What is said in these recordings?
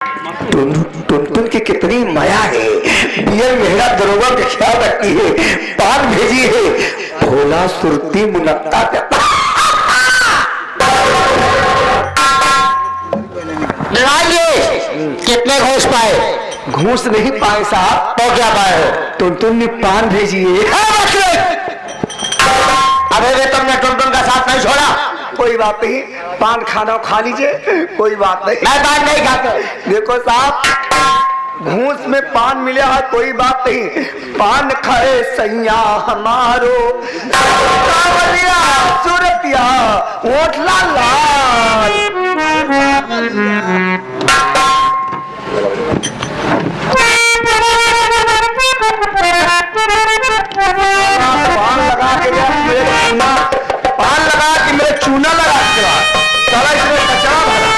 टुनटुन की कितनी माया है। बियर मेहरा दरोगा का ख्याल रखती है, पान भेजी है, भोला सुरती मुनक्का करता। कितने घूस पाए? घूस नहीं पाए साहब। तो क्या पाए हो? टुनटुन ने पान भेजी है। अबे वे तुमने टुनटुन का साथ नहीं छोड़ा। कोई बात नहीं, पान खाना खा लीजिए, कोई बात नहीं। मैं पान नहीं खाता। देखो साहब, घूस में पान मिले है कोई बात नहीं, पान खाए सैया हमारो सूरतिया ओठ लाल लाल। पान लगा के मेरे चूना, पान लगा के मेरे चूना लगा के चला, इसमें कचरा भरा।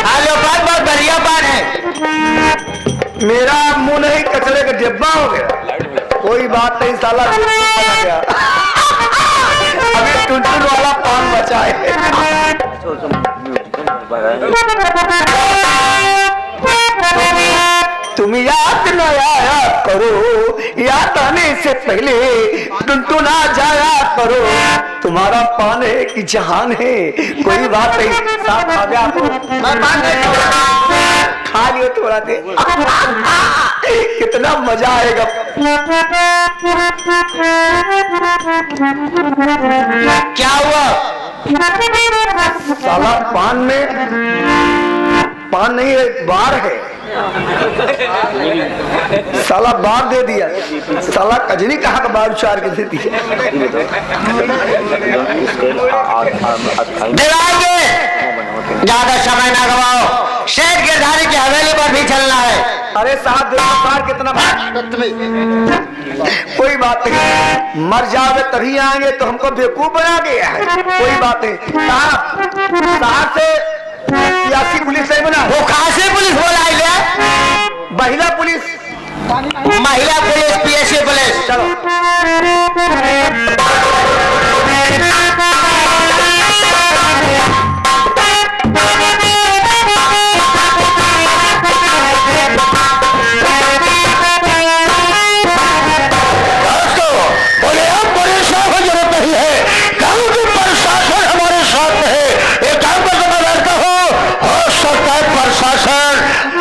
खाली पान बहुत बढ़िया पान है। मेरा मुंह नहीं, कचरे का डिब्बा हो गया। कोई बात नहीं साला, गया। अभी टुनटुन वाला पान बचा है। तुम याद न आया करो, याद आने से पहले टुनटुन आ जाया करो। तुम्हारा पान है कि जहान है, कोई बात नहीं। साथ आ गया आपको, मैं पान नहीं खा लियो थोड़ा दे। कितना मजा आएगा। क्या हुआ? साला पान में, पान नहीं है, बार है। साला बार दे दिया। साला कजनी कहाँ का बार उचार के दे दिया। ज्यादा समय ना गवाओ, शेर गिरधारी की हवेली पर भी चलना है। अरे साहब बार कितना, कोई बात नहीं, मर जाओगे तभी आएंगे तो हमको बेवकूफ बना गया है। कोई बात नहीं साहब से सियासी पुलिस नहीं बना। वो कहाँ से पुलिस बोला है? महिला पुलिस, महिला पुलिस, पीएससी पुलिस। चलो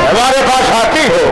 हमारे पास आती हो।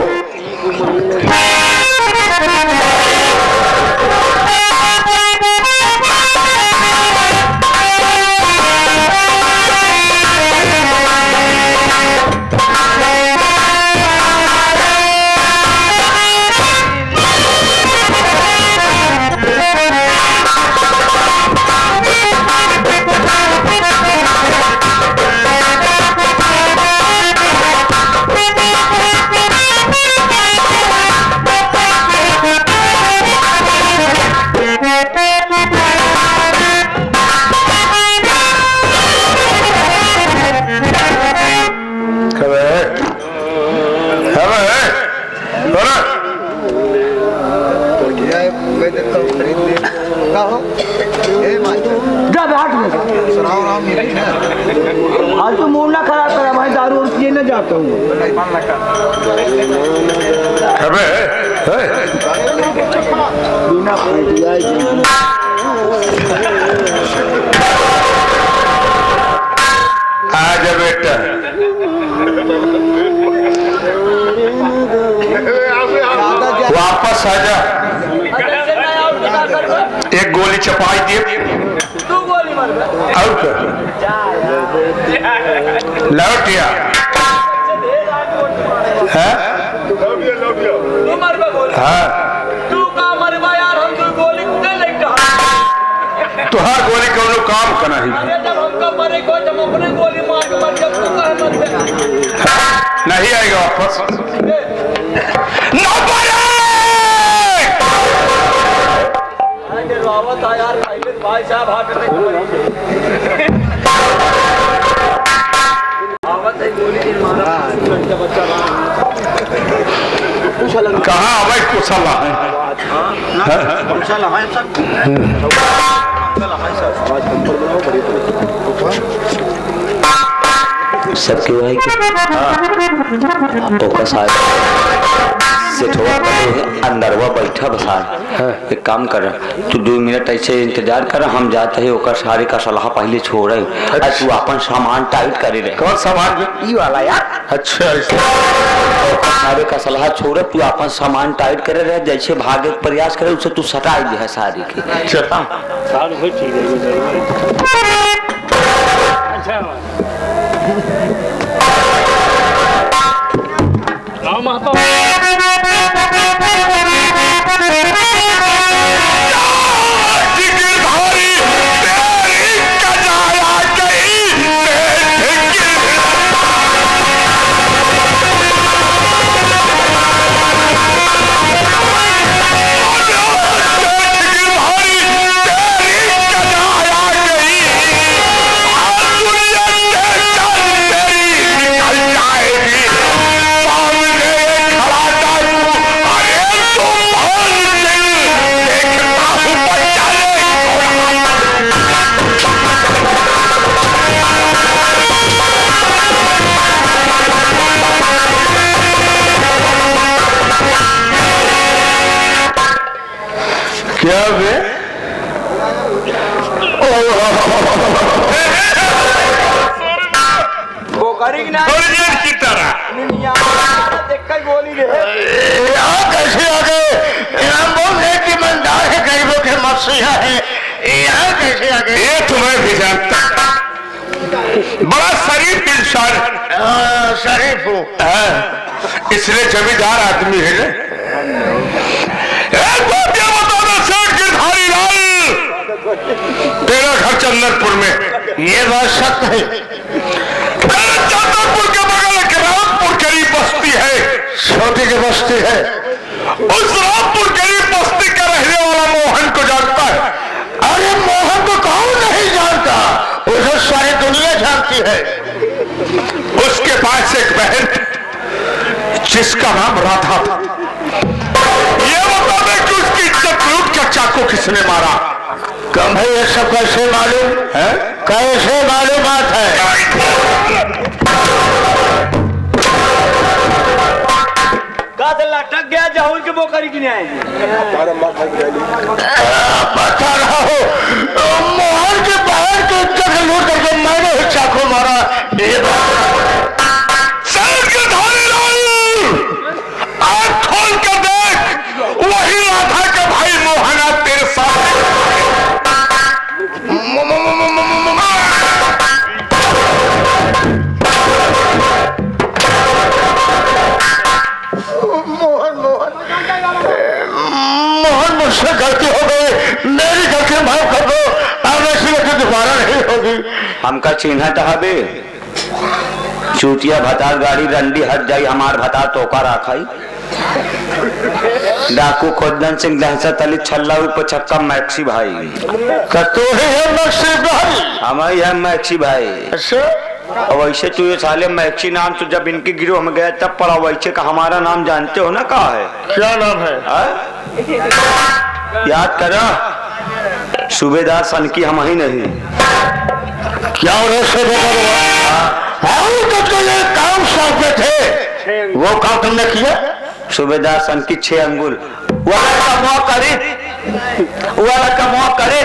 आज तो मूड ना खराब करा भाई, दारू पिए ना जाता हूँ। आजा बेटा, वापस आजा। एक गोली चपाई दिए और लौटिया है। तुहार गोली कौन काम करना ही नहीं आएगा वापस। भाई साहब कहाँ अवैध कुशल है? सबके भाई तो का साथ से थोड़ा अंदरवा बैठा बसा। एक काम कर, तू 2 मिनट ऐसे इंतजार कर, हम जाते हैं ओकर सारे का सलाह पहले छोड़। तू अपन सामान टाइट करे रहे। कौन सामान? ई वाला यार। अच्छा सारे का सलाह छोड़, तू अपन सामान टाइट करे रहे। जैसे भागे प्रयास करे उसे तू सटा दे है सारी की। चलता क्या बे? वो करेगी ना की तरह देख कर बोली रहे। कैसे आ गए? यहाँ बोलने की मंदार है, गरीबों के मसीहा है। यहाँ कैसे आ गए? ये तुम्हें भी जानता, बड़ा शरीफ इंसान। शरीफ हूँ इसलिए जमींदार आदमी है। एक बात ये बताना सेठ गिरधारी लाल, तेरा घर चंदनपुर में। ये बात सत्य है। चंदनपुर के बगल एक रामपुर गरीब बस्ती है, छोटी की बस्ती है। उस रामपुर गरीब बस्ती का रहने वाला मोहन को जानता है। अरे मोहन को कौन नहीं जानता, उसे सारी दुनिया जानती है। उसके पास एक बहन जिसका नाम राधा था। ये बता दे कि उसकी इज्जत लूट कर चाकू किसने मारा? कम है ये सब कैसे मालूम है? कैसे मालूमात है? लटक गया जाऊन के वो करी कि नहीं आएगी। बता रहा हूँ, मोहन के बहन की इज्जत लूट करके मैंने ही चाकू मारा। ये आँख खोल कर देख, वही राधा के भाई मोहन आज तेरे साथ। मोहन मुझसे गलती हो गई, मेरी गलती माफ कर दो। अब ऐसी गलती दोबारा नहीं होगी। हमका चिन्ह टहाबे चूतिया भतार गाड़ी रंडी हट जाई, हमार भतार तोका राखाई। डाकू खोदन सिंह दहशत अली छल्ला ऊपर छक्का मैक्सी भाई। तो है मैक्सी भाई? हमारी है मैक्सी भाई। अच्छा, और वैसे तू ये साले मैक्सी नाम तो जब इनके गिरोह में गया तब पड़ा। वैसे का हमारा नाम जानते हो ना? कहा है? क्या नाम है? याद करा, सूबेदार सन की हम ही नहीं। क्या तो ये काम सौंपे थे, वो काम तुमने किया? सूबेदार सन की 6 अंगुल वाला कमवा करे, वाला कमवा करे।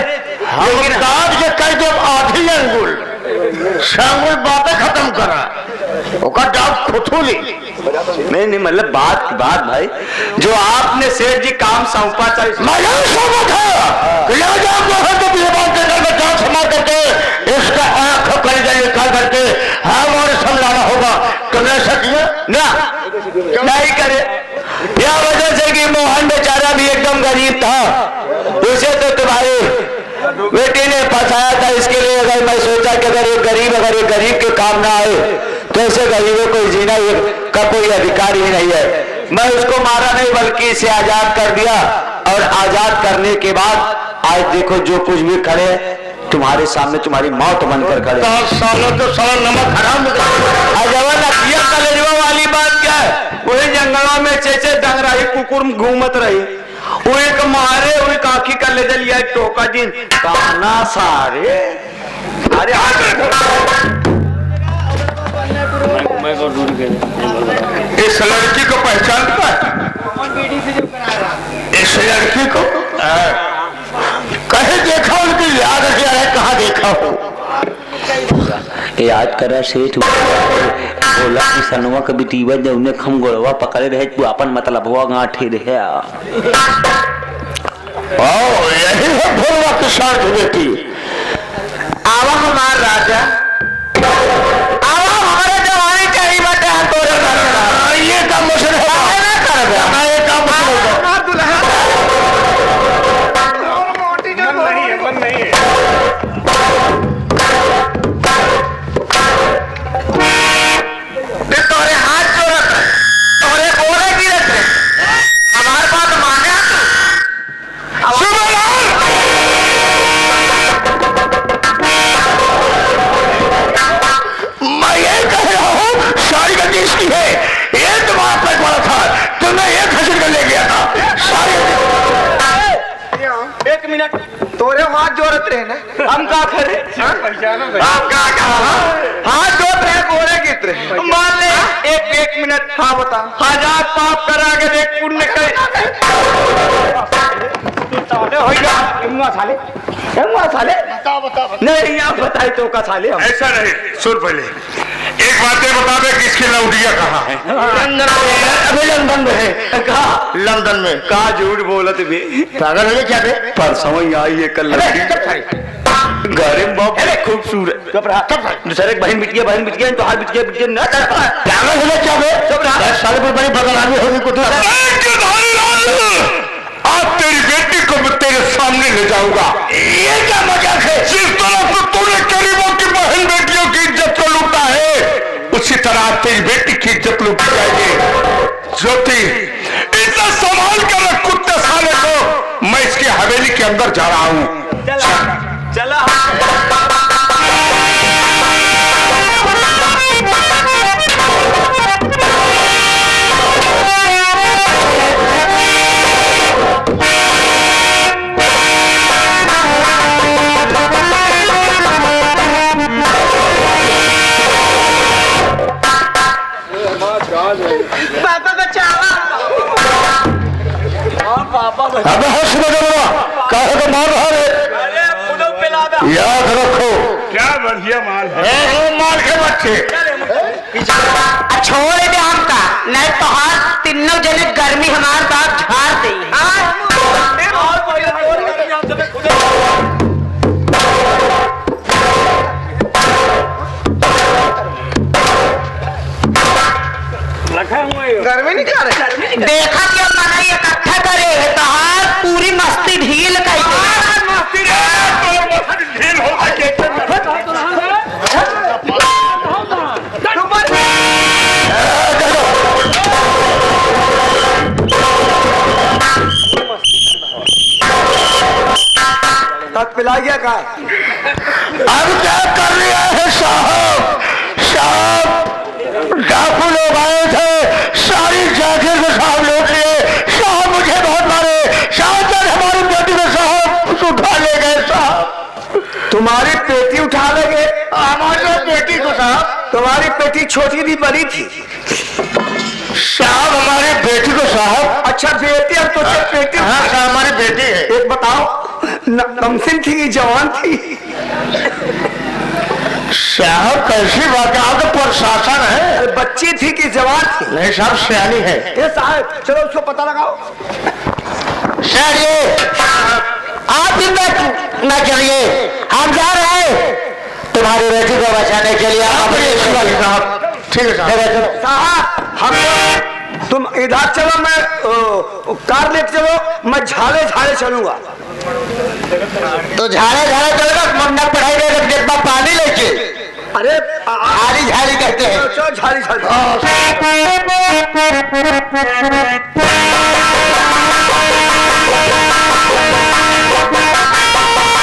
लेकिन आज ये कह दो आधी अंगुल शांगुल बातें खत्म करा, ओका डाब खुथुली। नहीं मतलब बात की बात भाई, जो आपने सेठ जी काम सौंपा था मैं यही सोचा था कि जांच समार करके इसका आंख कर निकाल करके हमारे समझाना होगा। तुमने ऐसा किया ना? नहीं करे, यह वजह से कि मोहन बेचारा भी एकदम गरीब था। उसे तो तुम्हारे बेटी ने फंसाया था। इसके लिए अगर मैं सोचा कि अगर एक गरीब के काम ना आए तो ऐसे गरीबों को जीना का कोई अधिकार ही नहीं है। मैं उसको मारा नहीं बल्कि इसे आजाद कर दिया। और आजाद करने के बाद आज देखो जो कुछ भी खड़े तुम्हारे सामने तुम्हारी मौत बनकर खड़े। तो साला नमक हराम वाली बात क्या है? वही जंगलों में चेचे दंग रही कुकुर घूमत रही, वो एक मारे वो काकी कर ले लिया टोका दिन काना सारे। अरे इस लड़की को पहचानता है? इस लड़की को कहीं देखा? उनकी याद है, कहाँ देखा हो? याद करा सेठ बोला कि सनवा के बिटीवा जब उन्हें खम गोड़वा पकड़े रहे तू अपन मतलब हुआ गांठे रहे। यही है भोलवा की साथ बेटी। आवा हमार राजा, आवा हमारे जवानी चाहिए बटे तोरे ये काम मुझे नहीं कर रहा, ये काम तोरे हाथ जोड़त है, तोरे बोले गिरत है, हमारे बात माने मैं ये कह रहा हूँ सारी गलती इसकी है। ये तुम्हारा पैक वाला था, तुम्हें ये खसर कर ले गया था सारी। एक मिनट, तोरे हाथ जोड़त रहे ना, हम का करे? हम क्या कहा? हाथ जोड़ रहे बोले गिरत रहे, मान ले एक मिनट। हाँ बता, 1000 पाप करा के देख पुण्य करे। साले नहीं आप बताए तो का साले हम। ऐसा नहीं, सुन पहले एक बात बता दे कि इसकी लौटिया कहाँ है? लंदन में, अभी लंदन में है। कहा लंदन में। कहा झूठ बोलत भी पागल है क्या बे? परसों ही आई है कल लड़की घरे में बहुत खूबसूरत। दूसरे बहन बिटिया तो हाथ बिटिया न कर पागल है क्या बे? 10 साल पर बड़ी बदलावी होगी कुछ। आज तेरी बेटी को मैं तेरे सामने ले जाऊंगा। ये क्या मजाक है? जिस तरह से तूने गरीबों की बहन बेटियों की इज्जत को लूटा है, उसी तरह तेरी बेटी की इज्जत लूटी जाएगी। ज्योति, इतना संभाल कर रख कुत्ते साले को। मैं इसकी हवेली के अंदर जा रहा हूँ। चला अबे हंस मत बोला, काहे को मार रहा है? याद रखो, क्या बढ़िया माल है। माल के बच्चे छोड़ दे हमका, नहीं तो हाथ तीनों जने गर्मी हमारे साथ झाड़ दी। गर्मी नहीं कर रहे? देखा क्या मना इकट्ठा करे है तो हाथ पूरी मस्ती ढील कर पिला गया का? अब क्या कर रहा है साहब? डाकू लोग आए थे, सारी जागीर को साहब लूट लिए। साहब मुझे बहुत मारे, साहब हमारी बेटी को साहब उठा ले गए। साहब तुम्हारी पेटी उठा ले गए? हमारी बेटी को साहब। तुम्हारी पेटी छोटी थी बड़ी थी? साहब हमारी बेटी को साहब। अच्छा बेटी, अब तो पेटी। हाँ साहब हमारी बेटी है। एक बताओ, कमसिन थी कि जवान थी? साहब कैसी बात है, आप तो प्रशासन है। बच्ची थी कि जवान थी? नहीं साहब सियानी है। ये साहब चलो उसको पता लगाओ। सर ये आप चिंता न करिए, हम जा रहे हैं तुम्हारी बेटी को बचाने के लिए। साहब ठीक है साहब हम तुम इधर चलो, मैं कार लेके चलो, मैं झाड़े चलूंगा। तो झाड़े चलेगा, मंडप पढ़ाई देगा, डिब्बा पानी लेके। अरे झाड़ी कहते हैं। झाड़ी